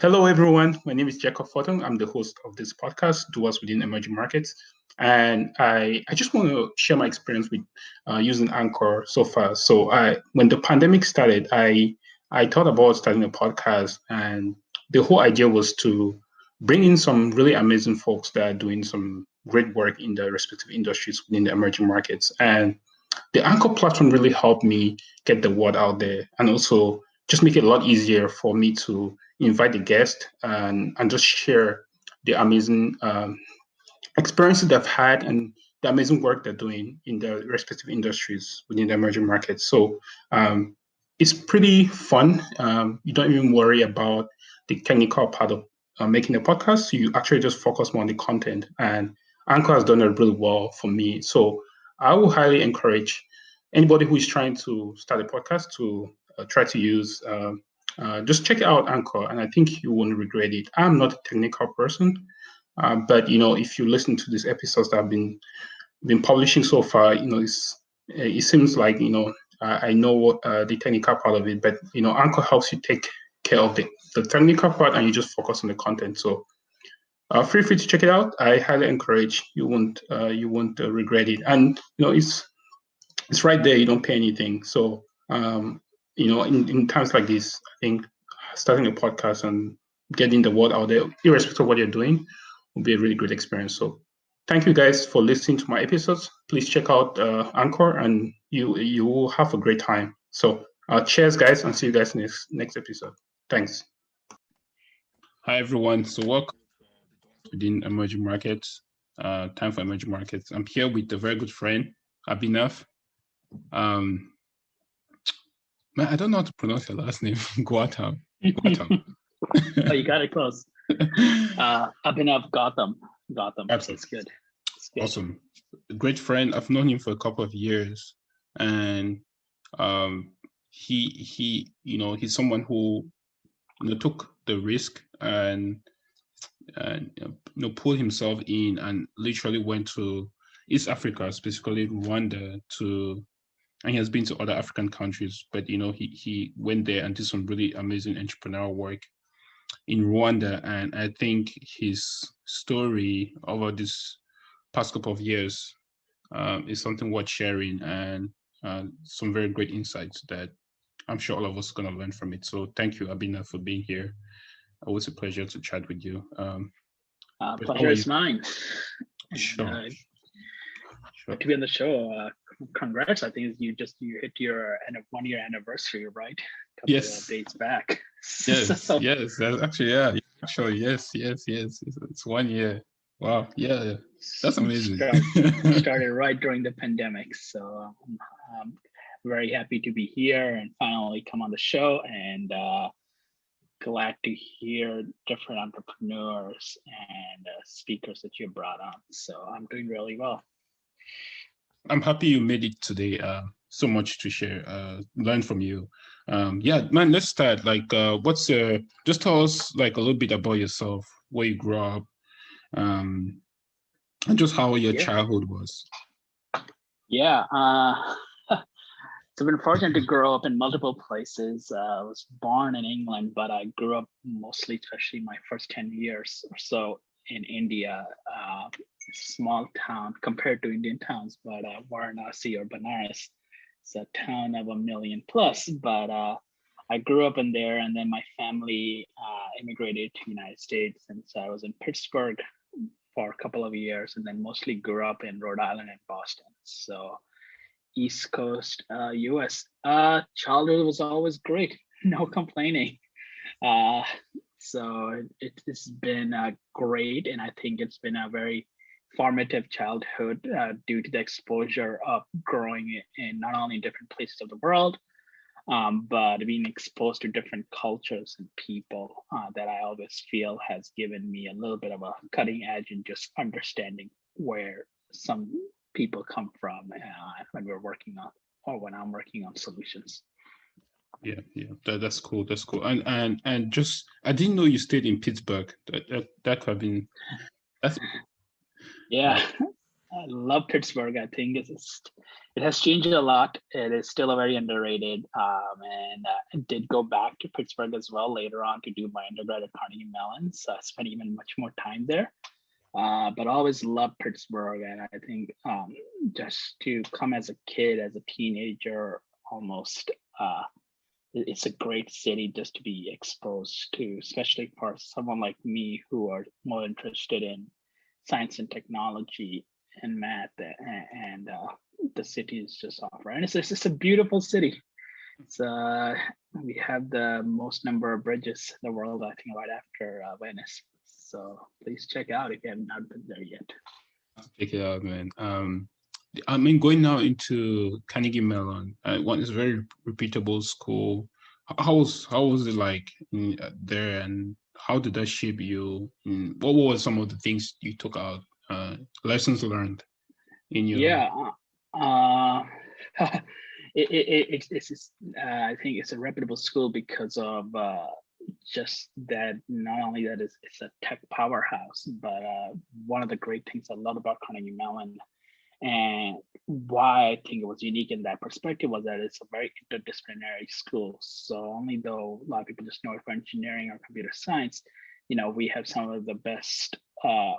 Hello, everyone. My name is Jacob Fortum. I'm the host of this podcast, Doers Within Emerging Markets. And I just want to share my experience with using Anchor so far. So when the pandemic started, I thought about starting a podcast, and the whole idea was to bring in some really amazing folks that are doing some great work in their respective industries within the emerging markets. And the Anchor platform really helped me get the word out there, and also just make it a lot easier for me to invite the guest and just share the amazing experiences they've had and the amazing work they're doing in their respective industries within the emerging markets. So it's pretty fun. You don't even worry about the technical part of making a podcast. You actually just focus more on the content. And Anchor has done it really well for me. So I will highly encourage anybody who is trying to start a podcast to try to use just check out Anchor, and I think you won't regret it. I'm not a technical person, but if you listen to these episodes that I've been publishing so far, it seems like I know the technical part of it, but Anchor helps you take care of the technical part, and you just focus on the content. So feel free to check it out. I highly encourage. You won't regret it, and it's right there. You don't pay anything. So in times like this, I think starting a podcast and getting the word out there, irrespective of what you're doing, will be a really great experience. So thank you guys for listening to my episodes. Please check out Anchor, and you will have a great time. So cheers, guys, and see you guys next episode. Thanks. Hi, everyone. So welcome within emerging markets. Time for emerging markets. I'm here with a very good friend, Abhinav. Man, I don't know how to pronounce your last name. Gautam. Oh, you got it close. Abhinav Gautam. Absolutely. It's good. Awesome. Great friend. I've known him for a couple of years, and he's someone who took the risk and pulled himself in and literally went to East Africa, specifically Rwanda, and he has been to other African countries, but he went there and did some really amazing entrepreneurial work in Rwanda. And I think his story over this past couple of years is something worth sharing, and some very great insights that I'm sure all of us are going to learn from it. So thank you, Abhinav, for being here. Always a pleasure to chat with you. Pleasure is mine. Sure. To be on the show. Congrats! I think you hit your 1-year anniversary, right? Yes. Of days back. Yes, yes. That's actually yes. It's 1 year. Wow. Yeah. That's amazing. Started right during the pandemic, so I'm very happy to be here and finally come on the show, and glad to hear different entrepreneurs and speakers that you brought on. So I'm doing really well. I'm happy you made it today. So much to share, learn from you. Man, let's start. Just tell us like a little bit about yourself, where you grew up, and just how your childhood was. Yeah. So I've been fortunate to grow up in multiple places. I was born in England, but I grew up mostly, especially my first 10 years or so, in India. Small town compared to Indian towns, but Varanasi or Banaras, it's a town of 1 million plus. But I grew up in there, and then my family immigrated to the United States, and so I was in Pittsburgh for a couple of years, and then mostly grew up in Rhode Island and Boston. So East Coast, US. Childhood was always great, no complaining. So it's been great, and I think it's been a very formative childhood due to the exposure of growing in not only different places of the world, but being exposed to different cultures and people that I always feel has given me a little bit of a cutting edge in just understanding where some people come from when we're working on, or when I'm working on solutions. Yeah, that's cool. And just, I didn't know you stayed in Pittsburgh. That could have been. Yeah. I love Pittsburgh. I think it has changed a lot. It is still a very underrated. And I did go back to Pittsburgh as well later on to do my undergrad at Carnegie Mellon. So I spent even much more time there. But I always loved Pittsburgh. And I think just to come as a kid, as a teenager, almost, it's a great city just to be exposed to, especially for someone like me who are more interested in science and technology and math, and the city is just offer. And it's a beautiful city. It's we have the most number of bridges in the world, I think, right after Venice. So please check out if you have not been there yet. Check it out, man. I mean, going now into Carnegie Mellon, one is a very reputable school. How was it like there, and how did that shape you? What were some of the things you took out, lessons learned in your? Yeah, it's I think it's a reputable school because of just that. Not only that it's a tech powerhouse, but one of the great things I love about Carnegie Mellon, and why I think it was unique in that perspective, was that it's a very interdisciplinary school. So only though a lot of people just know it for engineering or computer science, we have some of the best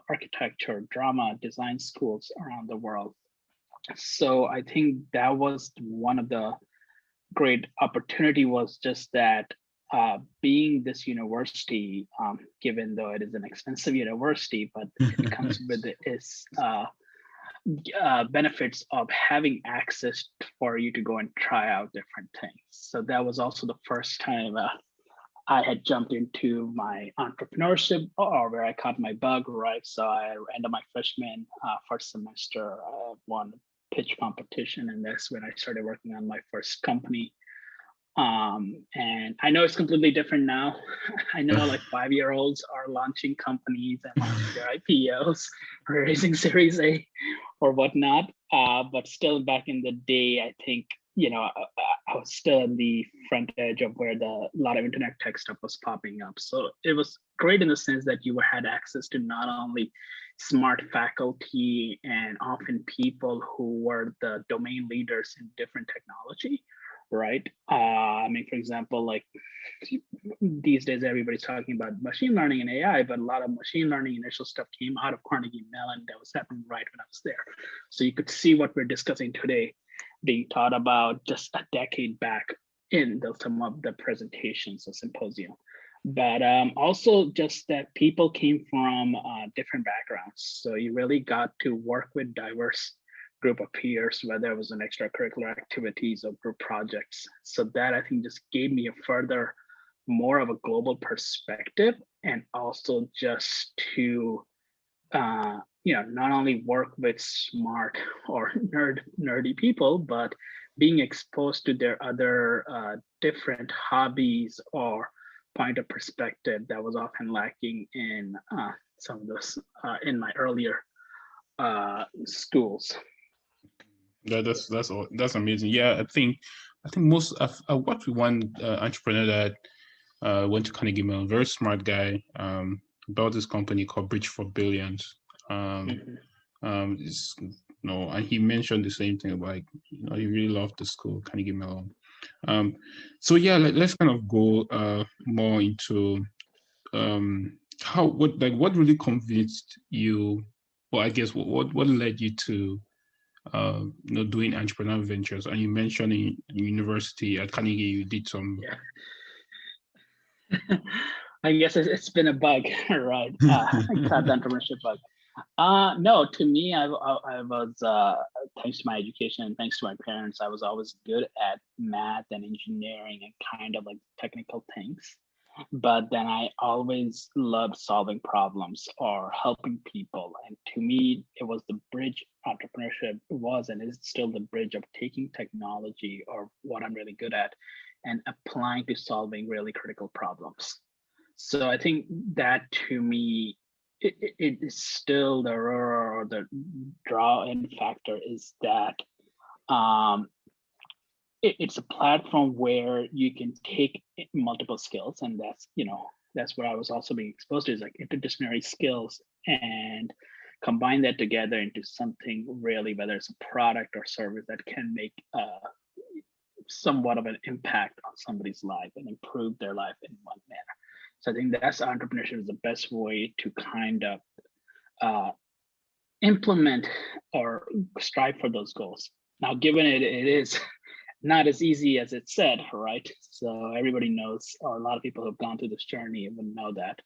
architecture, drama, design schools around the world. So I think that was one of the great opportunity, was just that being this university, given though it is an expensive university, but it comes with its benefits of having access for you to go and try out different things. So that was also the first time I had jumped into my entrepreneurship, or where I caught my bug, right? So I ended my freshman first semester, won a pitch competition, and that's when I started working on my first company. And I know it's completely different now. I know like 5-year-olds are launching companies and launching their IPOs, raising Series A or whatnot. But still back in the day, I think, I was still on the front edge of where a lot of internet tech stuff was popping up. So it was great in the sense that you had access to not only smart faculty and often people who were the domain leaders in different technology, right? I mean, for example, like these days, everybody's talking about machine learning and AI, but a lot of machine learning initial stuff came out of Carnegie Mellon that was happening right when I was there. So you could see what we're discussing today being taught about just a decade back in some of the presentations or symposium. But also just that people came from different backgrounds. So you really got to work with diverse group of peers, whether it was in extracurricular activities or group projects. So that I think just gave me a further, more of a global perspective, and also just to not only work with smart or nerdy people, but being exposed to their other different hobbies or point of perspective that was often lacking in some of those in my earlier schools. That's amazing. Yeah, I think most I worked with one entrepreneur that went to Carnegie Mellon, very smart guy, built this company called Bridge for Billions. And he mentioned the same thing about, he really loved the school, Carnegie Mellon. So yeah, let's kind of go more into what really convinced you, or I guess what led you to doing entrepreneurial ventures. And you mentioned in university at Carnegie you did some. Yeah. I guess it's been a bug, right? Entrepreneurship bug. No, to me, I was thanks to my education and thanks to my parents, I was always good at math and engineering and kind of like technical things. But then I always loved solving problems or helping people. And to me, it was the bridge. Entrepreneurship was and is still the bridge of taking technology or what I'm really good at and applying to solving really critical problems. So I think that to me, it is still the draw-in factor is that it's a platform where you can take multiple skills, and that's where I was also being exposed to, is like interdisciplinary skills and combine that together into something really, whether it's a product or service that can make somewhat of an impact on somebody's life and improve their life in one manner. So I think that's entrepreneurship is the best way to kind of implement or strive for those goals. Now, given it is not as easy as it's said, right? So everybody knows, or a lot of people who have gone through this journey would know that.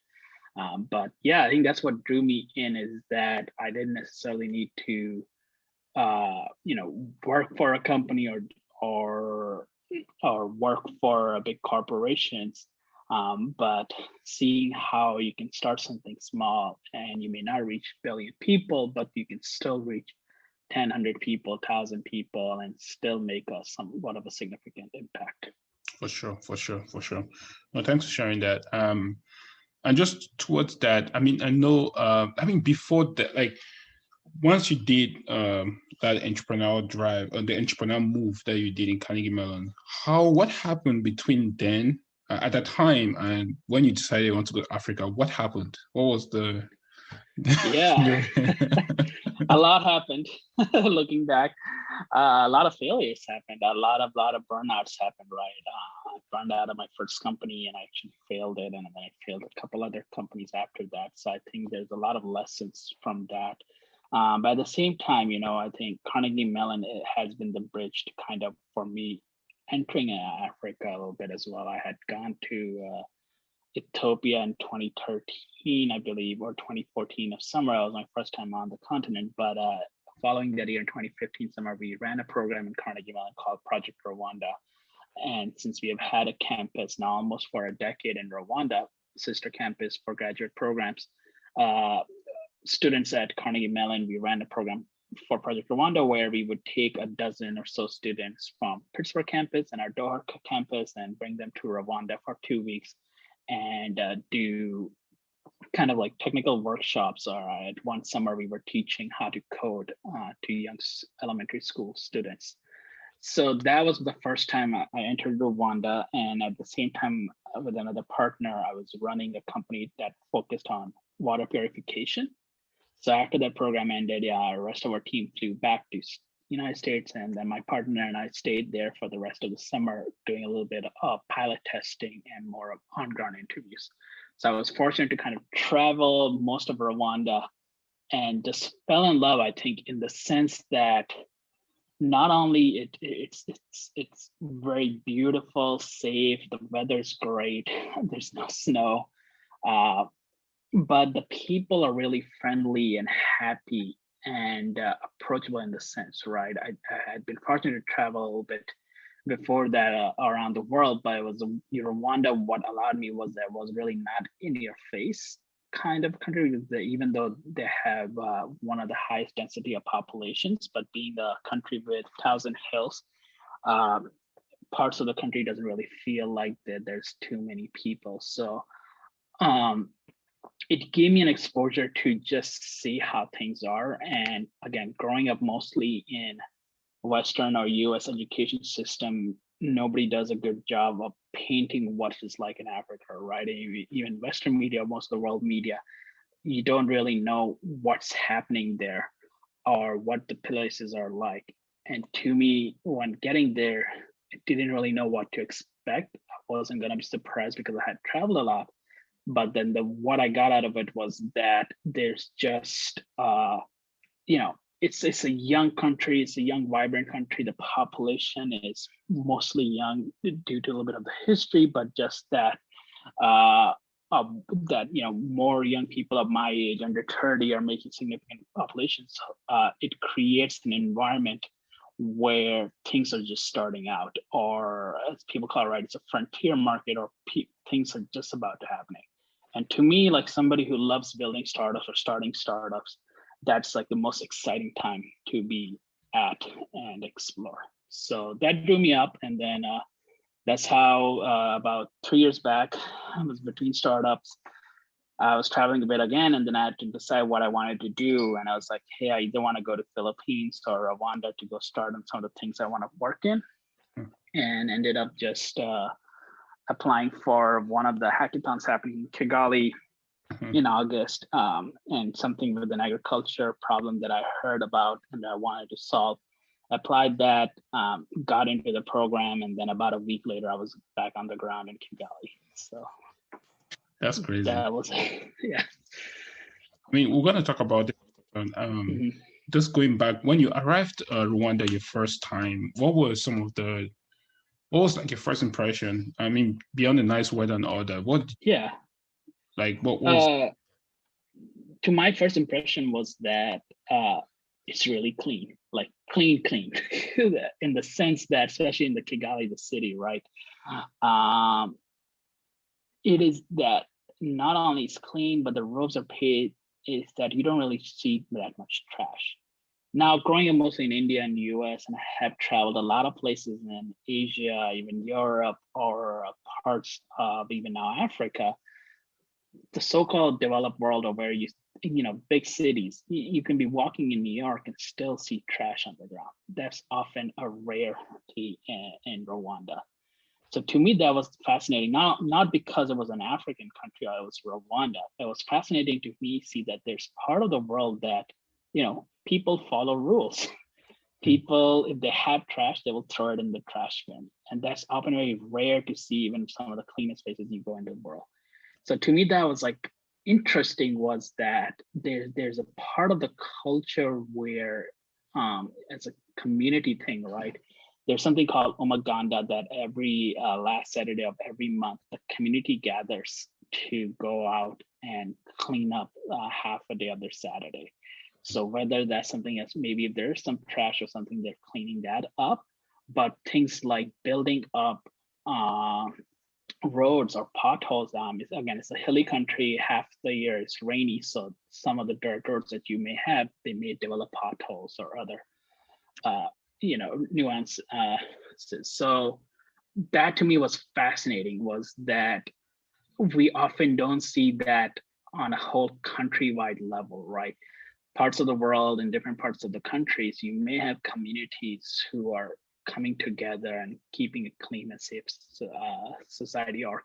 But yeah, I think that's what drew me in, is that I didn't necessarily need to, work for a company or work for a big corporations. But seeing how you can start something small, and you may not reach a billion people, but you can still reach 1,000 people, 1,000 people, and still make somewhat of a significant impact. For sure. Well, thanks for sharing that. And just towards that, I mean, I know, before that, like, once you did that entrepreneurial drive or the entrepreneurial move that you did in Carnegie Mellon, what happened between then, at that time, and when you decided you want to go to Africa? What happened? What was the... Yeah, a lot happened. Looking back, a lot of failures happened. A lot of burnouts happened. Right, I burned out of my first company, and I actually failed it, and then I failed a couple other companies after that. So I think there's a lot of lessons from that. But at the same time, I think Carnegie Mellon has been the bridge to kind of, for me, entering Africa a little bit as well. I had gone to Ethiopia in 2013, I believe, or 2014 of summer. It was my first time on the continent. But following that year in 2015 summer, we ran a program in Carnegie Mellon called Project Rwanda. And since we have had a campus now almost for a decade in Rwanda, sister campus for graduate programs, students at Carnegie Mellon, we ran a program for Project Rwanda where we would take a dozen or so students from Pittsburgh campus and our Doha campus and bring them to Rwanda for 2 weeks and do kind of like technical workshops. Or one summer we were teaching how to code to young elementary school students. So that was the first time I entered Rwanda, and at the same time with another partner, I was running a company that focused on water purification. So after that program ended, the rest of our team flew back to United States, and then my partner and I stayed there for the rest of the summer doing a little bit of pilot testing and more of on-ground interviews. So I was fortunate to kind of travel most of Rwanda and just fell in love, I think, in the sense that not only it's very beautiful, safe, the weather's great, there's no snow, but the people are really friendly and happy and approachable in the sense, right? I had been fortunate to travel a little bit before that around the world, but it was Rwanda. What allowed me was that it was really not in your face kind of country, even though they have one of the highest density of populations, but being a country with 1,000 hills, parts of the country doesn't really feel like that there's too many people. So it gave me an exposure to just see how things are. And again, growing up mostly in Western or US education system, nobody does a good job of painting what it's like in Africa, right? Even Western media, most of the world media, you don't really know what's happening there or what the places are like. And to me, when getting there, I didn't really know what to expect. I wasn't going to be surprised because I had traveled a lot. But then what I got out of it was that there's just, it's a young country. It's a young, vibrant country. The population is mostly young due to a little bit of the history, but just that, more young people of my age, under 30, are making significant populations. It creates an environment where things are just starting out, or as people call it, right, it's a frontier market, or things are just about to happening. And to me, like somebody who loves building startups or starting startups, that's like the most exciting time to be at and explore. So that drew me up. And then that's how about 3 years back, I was between startups. I was traveling a bit again, and then I had to decide what I wanted to do. And I was like, hey, I either want to go to Philippines or Rwanda to go start on some of the things I want to work in. And ended up just applying for one of the hackathons happening in Kigali. in August, and something with an agriculture problem that I heard about and I wanted to solve. Applied that, got into the program, and then about a week later, I was back on the ground in Kigali. So That's crazy. that was, yeah. I mean, we're going to talk about it. Just going back, when you arrived Rwanda your first time, what was like your first impression? I mean, beyond the nice weather and all that, what was? To my first impression was that it's really clean, like clean, in the sense that, especially in the Kigali, the city, right? It is that not only it's clean, but the roads are paved, is that you don't really see that much trash. Now, growing up mostly in India and the US, and I have traveled a lot of places in Asia, even Europe, or parts of even now Africa, the so-called developed world, or where big cities, you can be walking in New York and still see trash on the ground. That's often a rarity in Rwanda. So to me, that was fascinating. Not because it was an African country or it was Rwanda. It was fascinating to me see that there's part of the world that, people follow rules. People, if they have trash, they will throw it in the trash bin. And that's often very rare to see, even some of the cleanest places you go in the world. So to me, that was like interesting, was that there's a part of the culture where it's a community thing, right? There's something called Umaganda that every last Saturday of every month, the community gathers to go out and clean up half a day of their Saturday. So whether that's something as maybe if there's some trash or something, they're cleaning that up, but things like building up roads or potholes, it's a hilly country, half the year it's rainy, so some of the dirt roads that you may have, they may develop potholes or other nuance. So that to me was fascinating, was that we often don't see that on a whole countrywide level, right? Parts of the world, in different parts of the countries, you may have communities who are coming together and keeping a clean and safe society or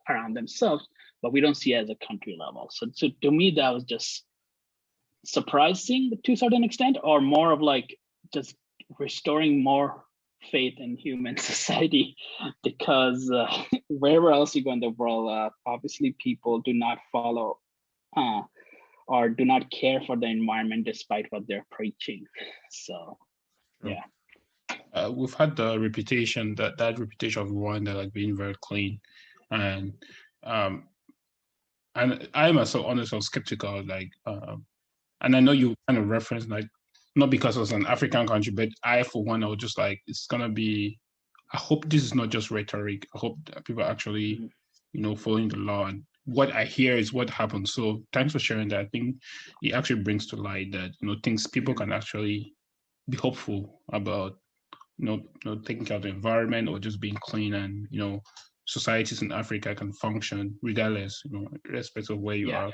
around themselves, but we don't see it as a country level. So to me, that was just surprising to a certain extent, or more of like just restoring more faith in human society, because wherever else you go in the world, obviously people do not follow or do not care for the environment despite what they're preaching. So, yeah. We've had the reputation that reputation of Rwanda like being very clean, and I'm also honest or skeptical, like, and I know you kind of referenced, like, not because it's an African country, but I, for one, I was just like, it's gonna be. I hope this is not just rhetoric. I hope that people are actually, following the law. And what I hear is what happens. So thanks for sharing that. I think it actually brings to light that things people can actually be hopeful about. Taking care of the environment or just being clean, and societies in Africa can function regardless, irrespective of where you are.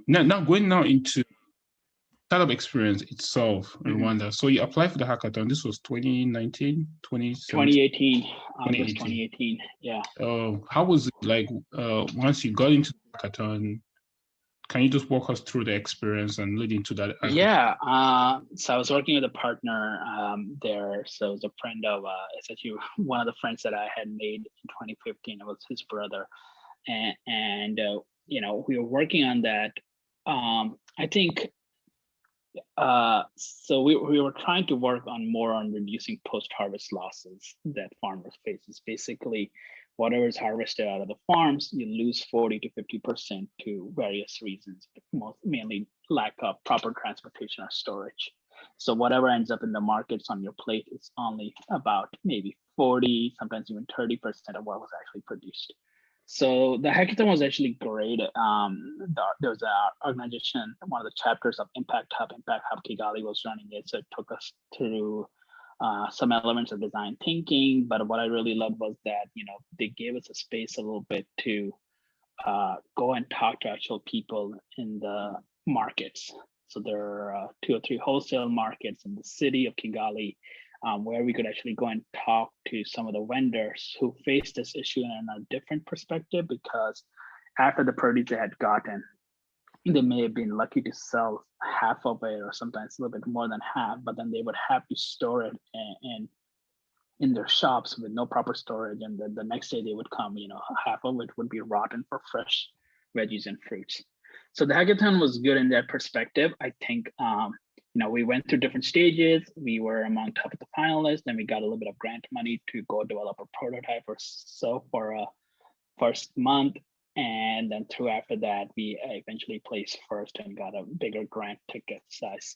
Now going into startup experience itself in Rwanda. So you applied for the hackathon. This was 2019, 2018, August 2018. Yeah. How was it like once you got into the hackathon? Can you just walk us through the experience and lead into that? Yeah. So I was working with a partner there. So it was a friend of, it's actually one of the friends that I had made in 2015. It was his brother. And we were working on that. I think, so we were trying to work on reducing post-harvest losses that farmers faces. Basically, whatever is harvested out of the farms, you lose 40 to 50% to various reasons, mainly lack of proper transportation or storage. So whatever ends up in the markets on your plate is only about maybe 40, sometimes even 30% of what was actually produced. So the hackathon was actually great. There was an organization, one of the chapters of Impact Hub Kigali was running it. So it took us through some elements of design thinking. But what I really loved was that, they gave us a space a little bit to go and talk to actual people in the markets. So there are 2 or 3 wholesale markets in the city of Kigali, where we could actually go and talk to some of the vendors who face this issue in a different perspective, because after the produce they had gotten, they may have been lucky to sell half of it or sometimes a little bit more than half, but then they would have to store it in their shops with no proper storage. And then the next day they would come, half of it would be rotten for fresh veggies and fruits. So the hackathon was good in that perspective. I think, we went through different stages. We were among top of the finalists, then we got a little bit of grant money to go develop a prototype or so for a first month. And then through after that, we eventually placed first and got a bigger grant ticket size.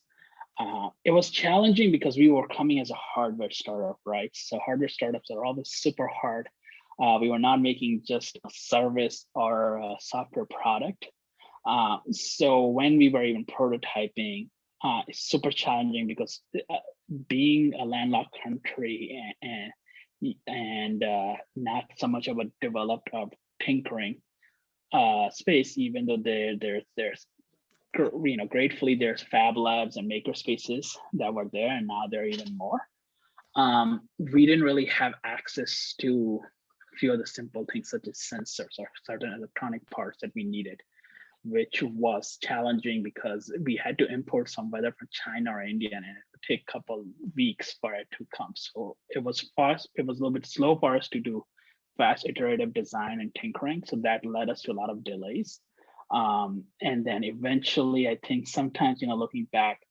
It was challenging because we were coming as a hardware startup, right? So hardware startups are always super hard. We were not making just a service or a software product. So when we were even prototyping, it's super challenging because being a landlocked country and not so much of a developed tinkering space, even though there's gratefully there's fab labs and maker spaces that were there, and now there are even more. We didn't really have access to a few of the simple things such as sensors or certain electronic parts that we needed, which was challenging because we had to import some, whether from China or India, and it would take a couple weeks for it to come. So it was fast. It was a little bit slow for us to do fast iterative design and tinkering. So that led us to a lot of delays. And then eventually, I think sometimes, looking back,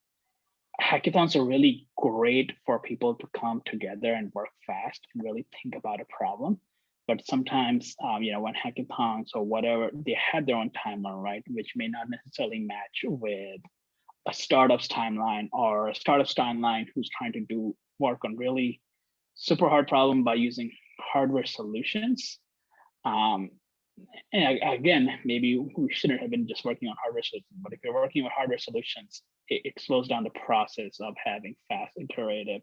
hackathons are really great for people to come together and work fast and really think about a problem. But sometimes, when hackathons or whatever, they had their own timeline, right? Which may not necessarily match with a startup's timeline or a startup's timeline who's trying to do work on really super hard problem by using hardware solutions. And again, maybe we shouldn't have been just working on hardware solutions, but if you're working with hardware solutions, it slows down the process of having fast, iterative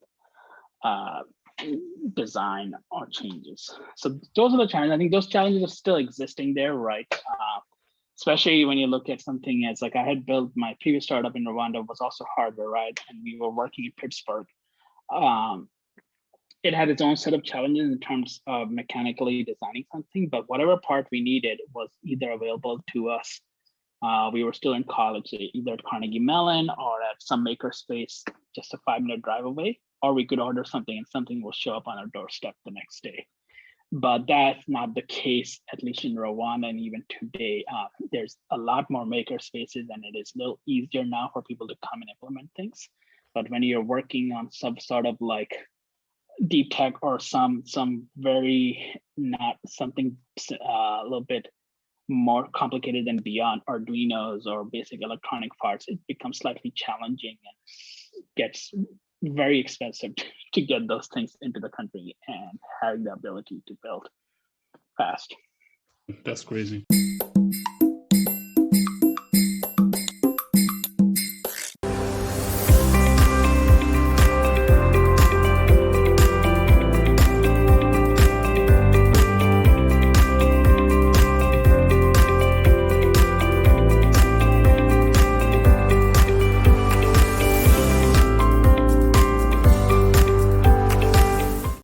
design or changes. So those are the challenges. I think those challenges are still existing there, right? Especially when you look at something as like I had built my previous startup in Rwanda was also hardware, right? And we were working in Pittsburgh. It had its own set of challenges in terms of mechanically designing something, but whatever part we needed was either available to us. We were still in college, either at Carnegie Mellon or at some maker space, just a 5-minute drive away, or we could order something and something will show up on our doorstep the next day. But that's not the case, at least in Rwanda, and even today. There's a lot more maker spaces, and it is a little easier now for people to come and implement things. But when you're working on some sort of like deep tech or some very not something a little bit more complicated than beyond Arduinos or basic electronic parts, it becomes slightly challenging and gets very expensive to get those things into the country and having the ability to build fast. That's crazy.